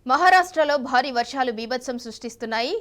మహారాష్ట్రలో భారీ వర్షాలు బీభత్సం సృష్టిస్తున్నాయి.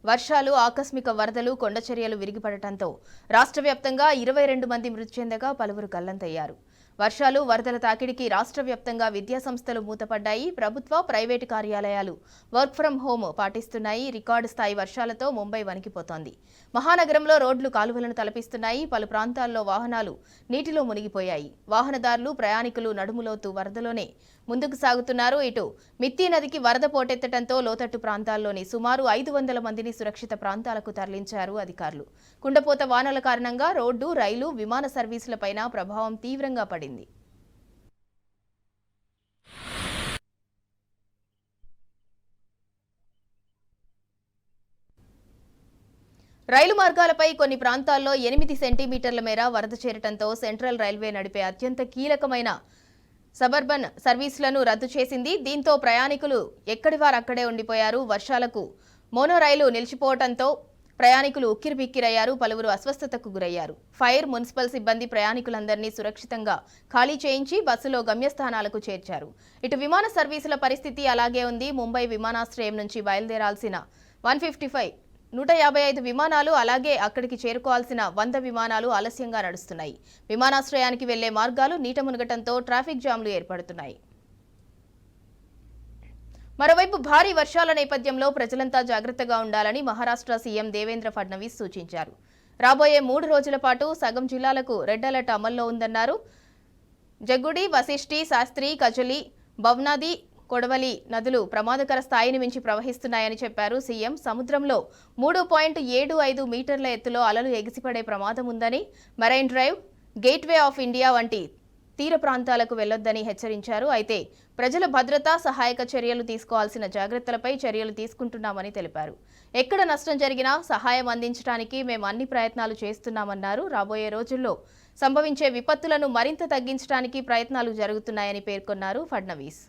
వర్షాలు, ఆకస్మిక వరదలు, కొండచర్యలు విరిగిపడటంతో రాష్ట్ర వ్యాప్తంగా 22 మంది మృతి చెందగా పలువురు గల్లంతయ్యారు. వర్షాలు, వరదల తాకిడికి రాష్ట్ర వ్యాప్తంగా విద్యాసంస్థలు మూతపడ్డాయి. ప్రభుత్వ, ప్రైవేటు కార్యాలయాలు వర్క్ ఫ్రం హోం పాటిస్తున్నాయి. రికార్డు స్థాయి వర్షాలతో ముంబై వణికిపోతోంది. మహానగరంలో రోడ్లు కాలువలను తలపిస్తున్నాయి. పలు ప్రాంతాల్లో వాహనాలు నీటిలో మునిగిపోయాయి. వాహనదారులు, ప్రయాణికులు నడుములోతు వరదలోనే ముందుకు సాగుతున్నారు. ఇటు మిత్తి నదికి వరద పోటెత్తడంతో లోతట్టు ప్రాంతాల్లోని సుమారు 500 మందిని సురక్షిత ప్రాంతాలకు తరలించారు అధికారులు. కుండపోత వానల కారణంగా రోడ్డు, రైలు, విమాన సర్వీసులపైన ప్రభావం తీవ్రంగా పడింది. రైలు మార్గాలపై కొన్ని ప్రాంతాల్లో 8 సెంటీమీటర్ల మేర వరద చేరటంతో సెంట్రల్ రైల్వే నడిపే అత్యంత కీలకమైన సబర్బన్ సర్వీసులను రద్దు చేసింది. దీంతో ప్రయాణికులు ఎక్కడి వారు అక్కడే ఉండిపోయారు. వర్షాలకు మోనో రైలు నిలిచిపోవడంతో ప్రయాణికులు ఉక్కిరిబిక్కిరయ్యారు. పలువురు అస్వస్థతకు గురయ్యారు. ఫైర్, మున్సిపల్ సిబ్బంది ప్రయాణికులందరినీ సురక్షితంగా ఖాళీ చేయించి బస్సులో గమ్యస్థానాలకు చేర్చారు. ఇటు విమాన సర్వీసుల పరిస్థితి అలాగే ఉంది. ముంబై విమానాశ్రయం నుంచి బయలుదేరాల్సిన 155 విమానాలు, అలాగే అక్కడికి చేరుకోవాల్సిన 100 విమానాలు ఆలస్యంగా నడుస్తున్నాయి. విమానాశ్రయానికి వెళ్లే మార్గాలు నీట మునగటంతో ట్రాఫిక్ జామ్లు ఏర్పడుతున్నాయి. మరోవైపు భారీ వర్షాల నేపథ్యంలో ప్రజలంతా జాగ్రత్తగా ఉండాలని మహారాష్ట్ర సీఎం దేవేంద్ర ఫడ్నవీస్ సూచించారు. రాబోయే 3 రోజుల పాటు సగం జిల్లాలకు రెడ్ అలర్ట్ అమల్లో ఉందన్నారు. జగ్గుడి, వశిష్ఠి, శాస్త్రి, కజలి, భవ్నాది, కొడవలి నదులు ప్రమాదకర స్థాయిని మించి ప్రవహిస్తున్నాయని చెప్పారు సీఎం. సముద్రంలో 3.75 మీటర్ల ఎత్తులో అలలు ఎగిసిపడే ప్రమాదం ఉందని, marine drive, gateway of India వంటి తీర ప్రాంతాలకు వెళ్లొద్దని హెచ్చరించారు. అయితే ప్రజల భద్రత, సహాయక చర్యలు తీసుకోవాల్సిన జాగ్రత్తలపై చర్యలు తీసుకుంటున్నామని తెలిపారు. ఎక్కడ నష్టం జరిగినా సహాయం అందించడానికి మేము అన్ని ప్రయత్నాలు చేస్తున్నామన్నారు. రాబోయే రోజుల్లో సంభవించే విపత్తులను మరింత తగ్గించడానికి ప్రయత్నాలు జరుగుతున్నాయని పేర్కొన్నారు ఫడ్నవీస్.